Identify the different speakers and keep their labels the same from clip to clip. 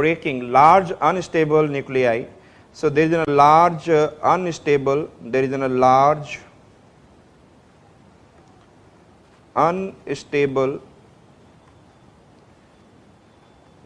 Speaker 1: breaking large unstable nuclei. So there is a large unstable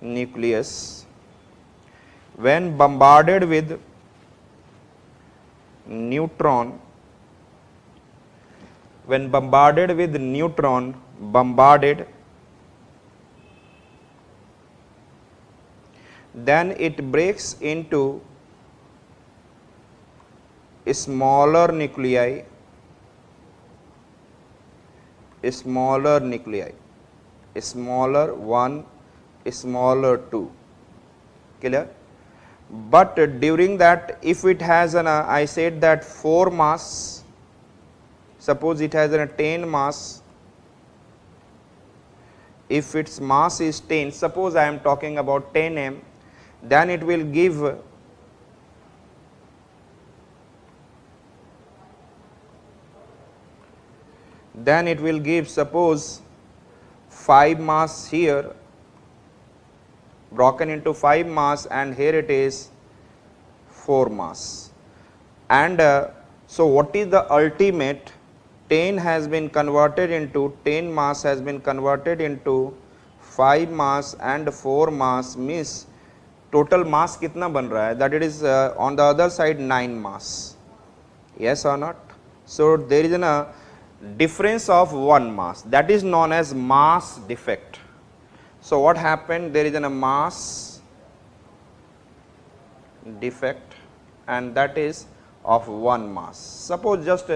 Speaker 1: nucleus when bombarded with neutron, then it breaks into smaller nuclei, smaller 1, smaller 2, clear. But during that, if it has an I said that 4 mass, suppose it has a 10 mass, if its mass is 10, suppose I am talking about 10 m, then it will give suppose 5 mass here, broken into 5 mass, and here it is 4 mass. And so what is the ultimate? 10 has been converted into 10 mass has been converted into 5 mass and 4 mass, means total mass kitna ban raha hai? That it is on the other side 9 mass. Yes or not? So there is a difference of 1 mass, that is known as mass defect. So what happened? There is a mass defect, and that is of 1 mass. Suppose just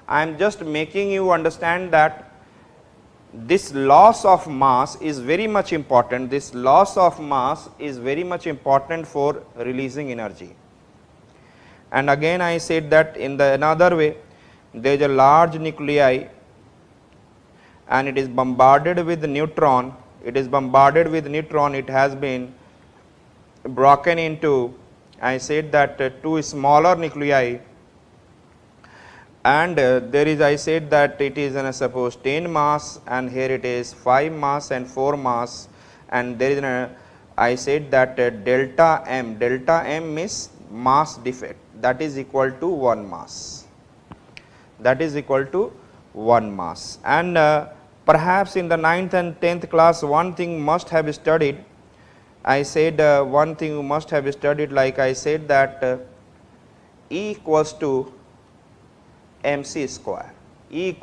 Speaker 1: I am just making you understand that this loss of mass is very much important. This loss of mass is very much important for releasing energy. And again I said that in the another way, there is a large nuclei and it is bombarded with neutron. It has been broken into, I said that 2 smaller nuclei, and there is, I said that it is suppose 10 mass, and here it is 5 mass and 4 mass, and there is I said that delta m means mass defect, that is equal to 1 mass. And perhaps in the 9th and 10th class, one thing must have studied. I said one thing you must have studied, like I said that E equals to mc square. E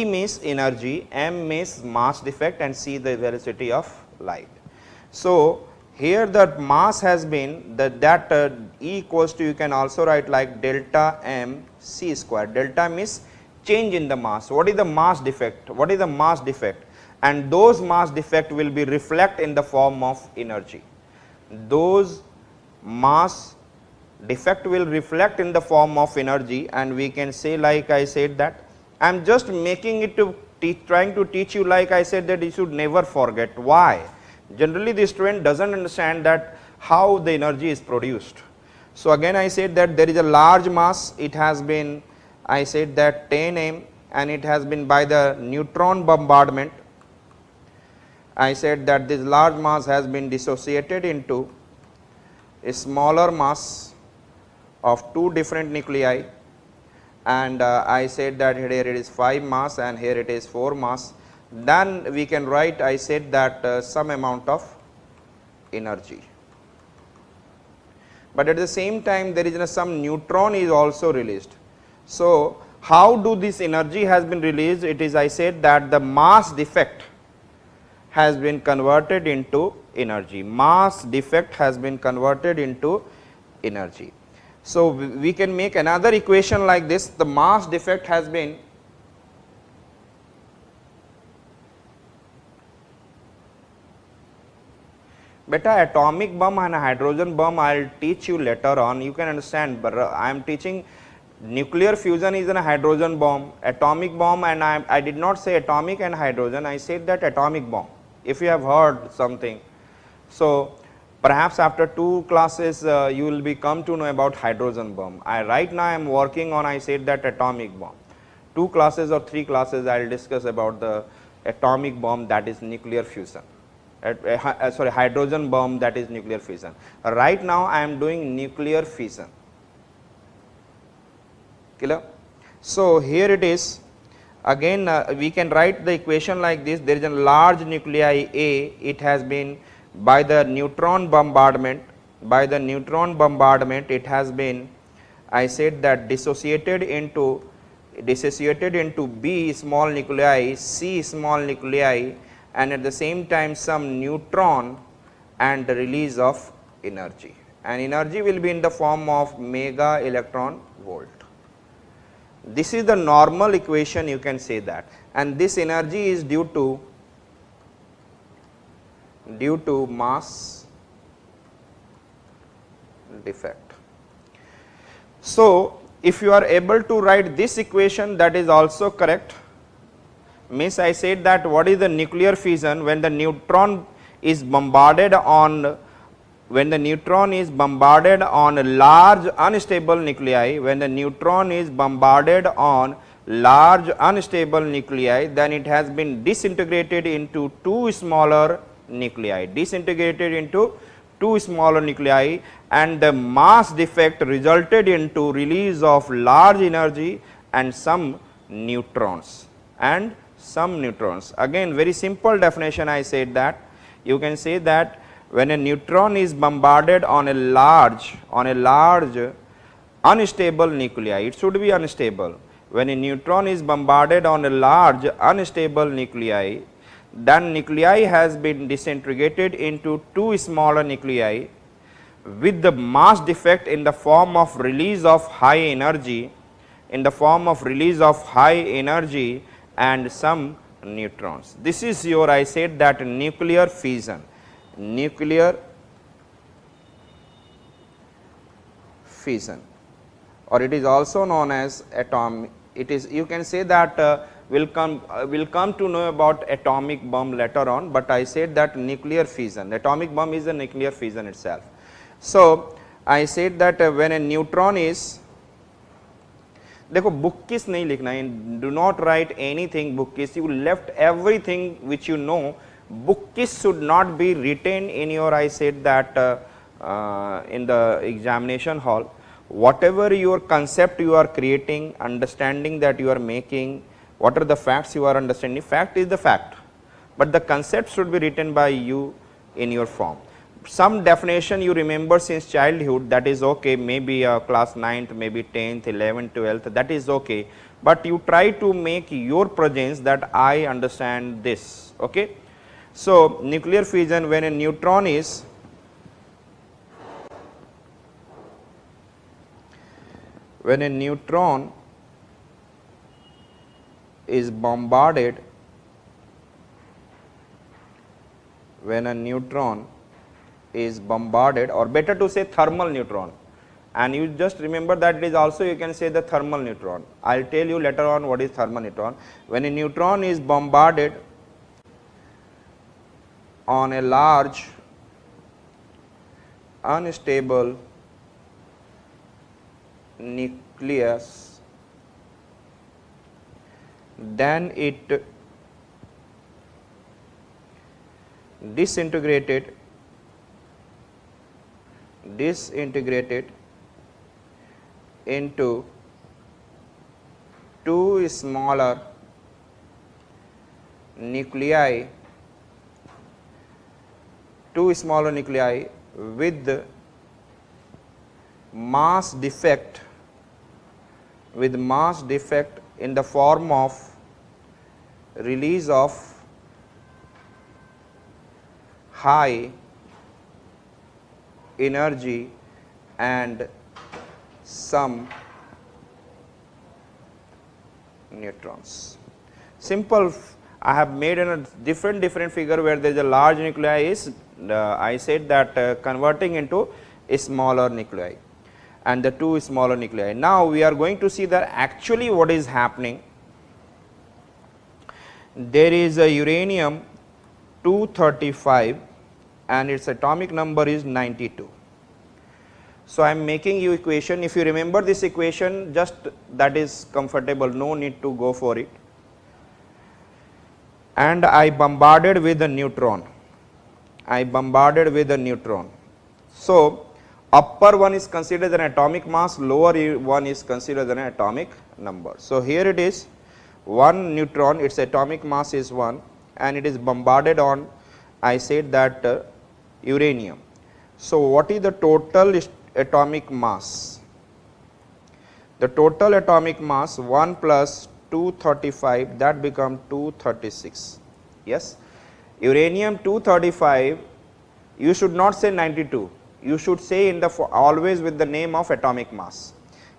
Speaker 1: means energy, m means mass defect, and c the velocity of light. So here the mass has been that E equals to, you can also write like delta m c square. Delta means change in the mass. What is the mass defect? And those mass defect will be reflect in the form of energy. Those mass defect will reflect in the form of energy, and we can say, like I said that I am just making it to trying to teach you, like I said that you should never forget. Why? Generally the student doesn't understand that how the energy is produced. So again I said that there is a large mass, it has been, I said that 10 m, and it has been by the neutron bombardment. I said that this large mass has been dissociated into a smaller mass of 2 different nuclei, and I said that here it is 5 mass and here it is 4 mass. Then we can write, I said that some amount of energy, but at the same time there is some neutron is also released. So how do this energy has been released? It is, I said that the mass defect has been converted into energy. So we can make another equation like this. The mass defect has been beta atomic bomb and hydrogen bomb I will teach you later on, you can understand, but I am teaching nuclear fusion is a hydrogen bomb, atomic bomb, and I did not say atomic and hydrogen, I said that atomic bomb, if you have heard something. So perhaps after 2 classes you will be come to know about hydrogen bomb. Right now I am working on, I said that atomic bomb. 2 classes or 3 classes I will discuss about the atomic bomb, that is nuclear fusion. hydrogen bomb, that is nuclear fission. Right now I am doing nuclear fission. Clear? So here it is. Again we can write the equation like this. There is a large nuclei A, it has been by the neutron bombardment, it has been, I said that dissociated into B small nuclei, C small nuclei, and at the same time some neutron and the release of energy, and energy will be in the form of mega electron volt. This is the normal equation, you can say that, and this energy is due to mass defect. So if you are able to write this equation, that is also correct. Means I said that what is the nuclear fission? When the neutron is bombarded on a large unstable nuclei, then it has been disintegrated into two smaller nuclei, and the mass defect resulted into release of large energy and some neutrons. Again very simple definition, I said that you can say that when a neutron is bombarded on a large unstable nuclei, it should be unstable. When a neutron is bombarded on a large unstable nuclei, then nuclei has been disintegrated into two smaller nuclei with the mass defect in the form of release of high energy, and some neutrons. This is your, I said that, nuclear fission. Or it is also known as atom. It is, you can say that we'll come to know about atomic bomb later on, but I said that nuclear fission, atomic bomb is a nuclear fission itself. So I said that when a neutron is, देखो book kiss नहीं लिखना है, do not write anything book kiss, you left everything which you know. Book kiss should not be written in your, I said that in the examination hall. Whatever your concept you are creating, understanding that you are making, what are the facts you are understanding, fact is the fact, but the concept should be written by you in your form. Some definition you remember since childhood, that is okay, maybe class 9th, maybe 10th, 11th, 12th, that is okay, but you try to make your presence that I understand this. Okay. So nuclear fission, when a neutron is bombarded, or better to say thermal neutron, and you just remember that it is also, you can say the thermal neutron. I will tell you later on what is thermal neutron. When a neutron is bombarded on a large unstable nucleus, then it disintegrated into two smaller nuclei with mass defect in the form of release of high energy and some neutrons. Simple. I have made a different figure where there is a large nuclei is I said that converting into a smaller nuclei and the two smaller nuclei. Now we are going to see that actually what is happening. There is a uranium 235 and its atomic number is 92. So I am making you equation. If you remember this equation, just that is comfortable, no need to go for it. And I bombarded with a neutron. I bombarded with a neutron. So, upper one is considered an atomic mass, lower one is considered an atomic number. So, here it is one neutron, its atomic mass is 1 and it is bombarded on, I said that uranium. So, what is the total atomic mass? The total atomic mass 1 plus 235, that become 236. Yes, uranium 235, you should not say 92, you should say in the always with the name of atomic mass.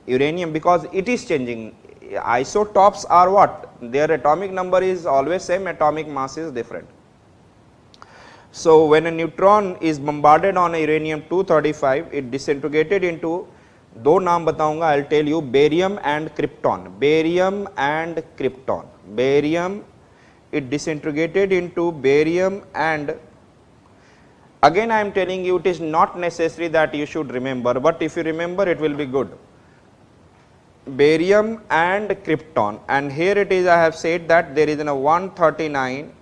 Speaker 1: Uranium, because it is changing. Isotopes are what? Their atomic number is always same, atomic mass is different. So, when a neutron is bombarded on a uranium 235, it disintegrated into, दो नाम बताऊंगा, I will tell you, barium and krypton. Barium and krypton. Barium, it disintegrated into barium, and again I am telling you, it is not necessary that you should remember, but if you remember it will be good. Barium and krypton, and here it is, I have said that there is a 139,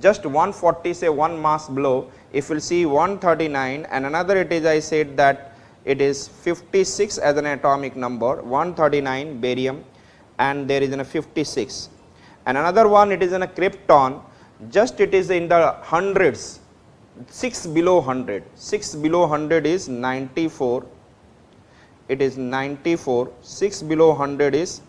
Speaker 1: just 140, say one mass below, if you will see 139, and another it is, I said that it is 56 as an atomic number, 139 barium, and there is a 56, and another one it is in a krypton, just it is in the hundreds, 6 below 100, 6 below 100 is 94, it is 94, 6 below 100 is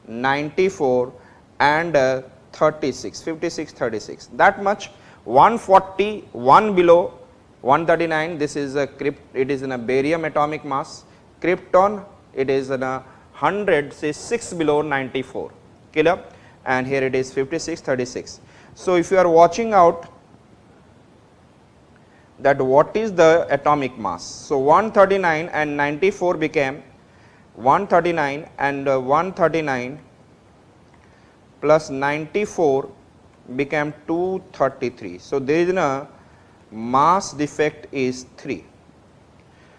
Speaker 1: 94, and 36, 56, 36, that much. 140, 1 below 139, this is a it is in a barium atomic mass. Krypton, it is in a 100, say 6 below 94, clear, and here it is 56, 36. So, if you are watching out that what is the atomic mass. So, 139 and 94 became 139, and 139 plus 94 became 233. So, there is a mass defect is 3.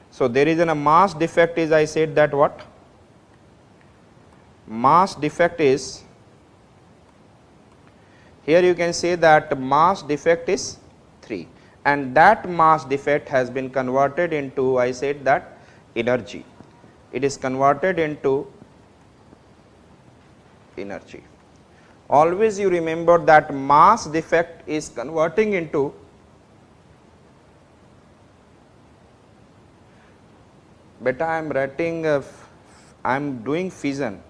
Speaker 1: So, there is a mass defect is, I said that what? Mass defect is, here you can say that mass defect is 3, and that mass defect has been converted into, I said that, energy. It is converted into energy. Always you remember that mass defect is converting into beta. I am writing, I am doing fission,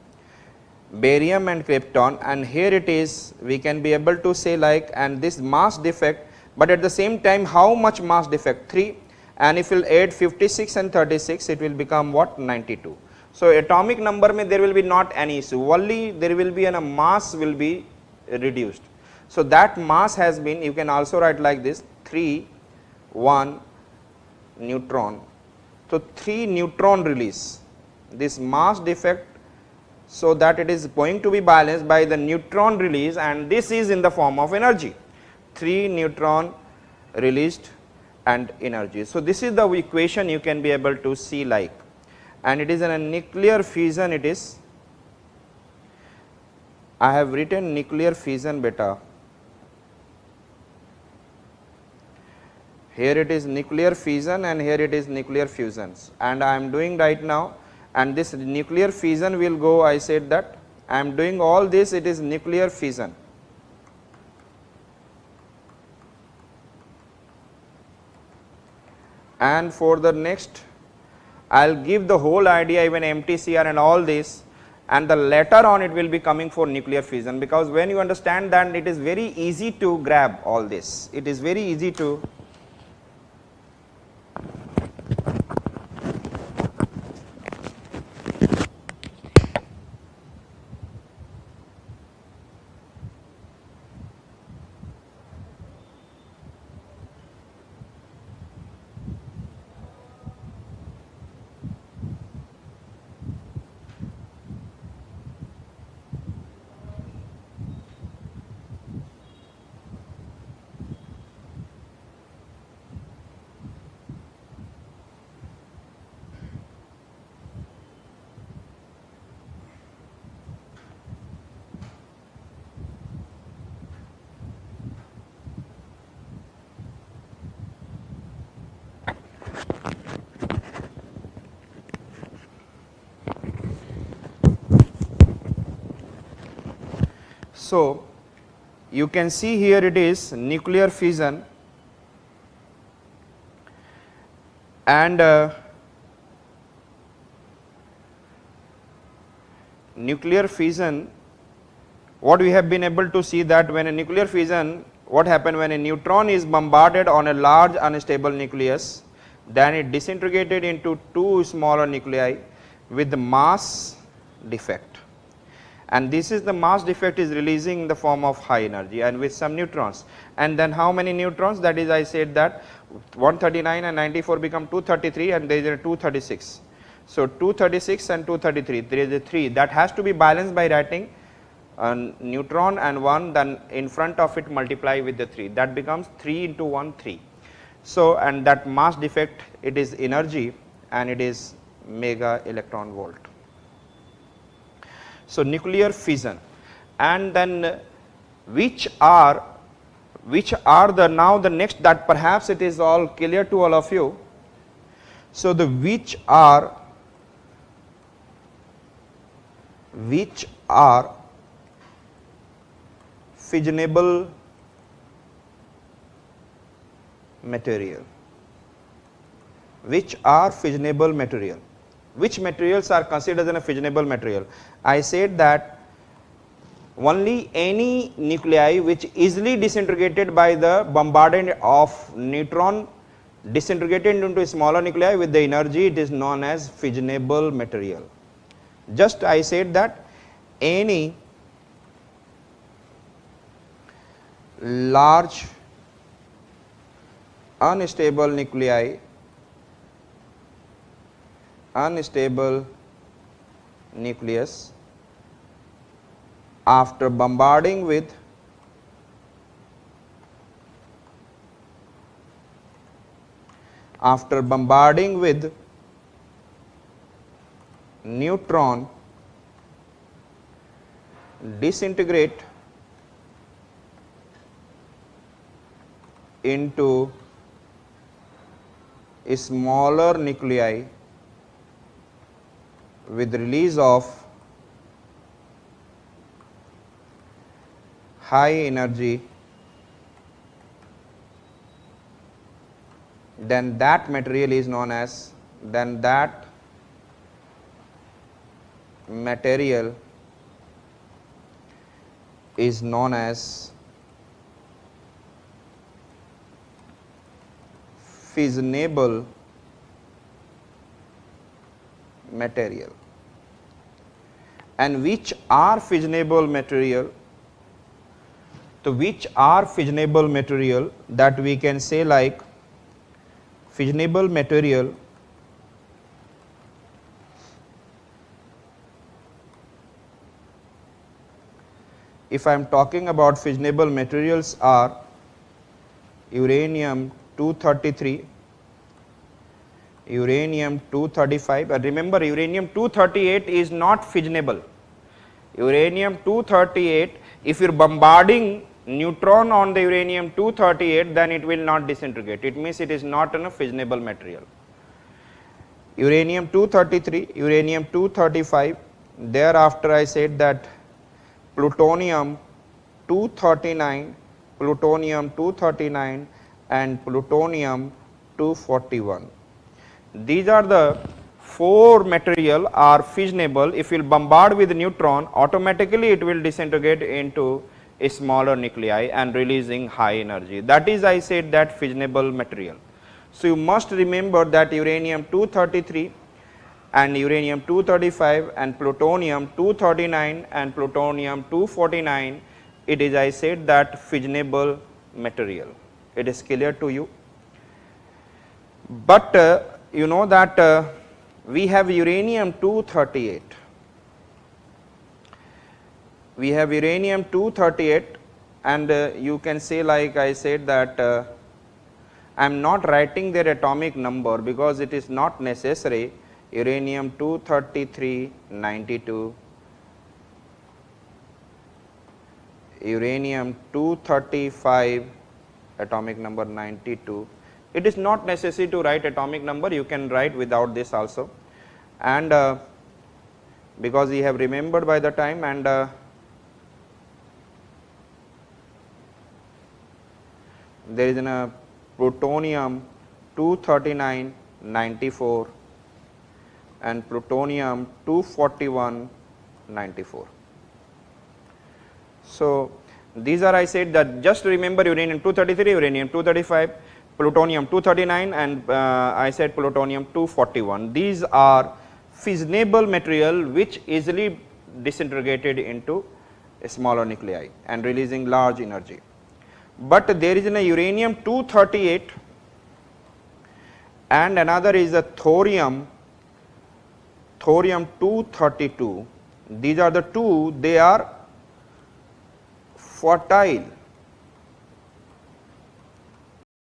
Speaker 1: barium and krypton, and here it is, we can be able to say like, and this mass defect, but at the same time how much mass defect? 3, and if you will add 56 and 36, it will become what? 92. So, atomic number mein there will be not any issue, only there will be a mass will be reduced. So, that mass has been, you can also write like this, 3, 1 neutron. So, 3 neutron release, this mass defect, so that it is going to be balanced by the neutron release, and this is in the form of energy, 3 neutron released and energy. So, this is the equation you can be able to see like, and it is in a nuclear fission, it is, I have written nuclear fission beta. Here it is nuclear fission and here it is nuclear fusions, and I am doing right now, and this nuclear fission will go, I said that I am doing all this, it is nuclear fission. And for the next, I will give the whole idea, even MTCR and all this, and the later on it will be coming for nuclear fission, because when you understand that, it is very easy to grab all this, it is very easy to So, you can see here it is nuclear fission, and nuclear fission, what we have been able to see that when a nuclear fission, what happens when a neutron is bombarded on a large unstable nucleus, then it disintegrated into two smaller nuclei with the mass defect, and this is the mass defect is releasing in the form of high energy and with some neutrons. And then how many neutrons? That is, I said that 139 and 94 become 233, and there is a 236. So 236 and 233, there is a 3 that has to be balanced by writing a neutron and 1, then in front of it multiply with the 3, that becomes 3 into 1 3. So, and that mass defect, it is energy and it is mega electron volt. So, nuclear fission, and then which are the, now the next, that perhaps it is all clear to all of you. So, the which are fissionable material, which are fissionable material, which materials are considered as a fissionable material. I said that only any nuclei which easily disintegrated by the bombardment of neutron disintegrated into smaller nuclei with the energy, it is known as fissionable material. Just I said that any large unstable nucleus after bombarding with neutron disintegrate into a smaller nuclei with release of high energy, then that material is known as, fissionable material. And which are fissionable material? So, which are fissionable material, that we can say like fissionable material if I am talking about fissionable materials are uranium 233, uranium 235, remember uranium 238 is not fissionable. Uranium 238, if you are bombarding neutron on the uranium 238, then it will not disintegrate, it means it is not a fissionable material. Uranium 233, uranium 235, thereafter I said that plutonium 239, and plutonium 241. These are the 4 material are fissionable. If you will bombard with neutron, automatically it will disintegrate into a smaller nuclei and releasing high energy. That is, I said that fissionable material. So, you must remember that uranium 233 and uranium 235 and plutonium 239 and plutonium 249, it is, I said that fissionable material. It is clear to you. But you know that we have uranium 238. We have uranium 238, and you can say like I said that I am not writing their atomic number because it is not necessary. Uranium 233 92, uranium 235 atomic number 92. It is not necessary to write atomic number, you can write without this also, and because we have remembered by the time, and there is a plutonium 239 94 and plutonium 241 94. So these are, I said that just remember uranium 233, uranium 235, plutonium 239, and I said plutonium 241. These are fissionable material which easily disintegrated into smaller nuclei and releasing large energy. But there is a uranium 238 and another is a thorium 232. These are the two, they are fertile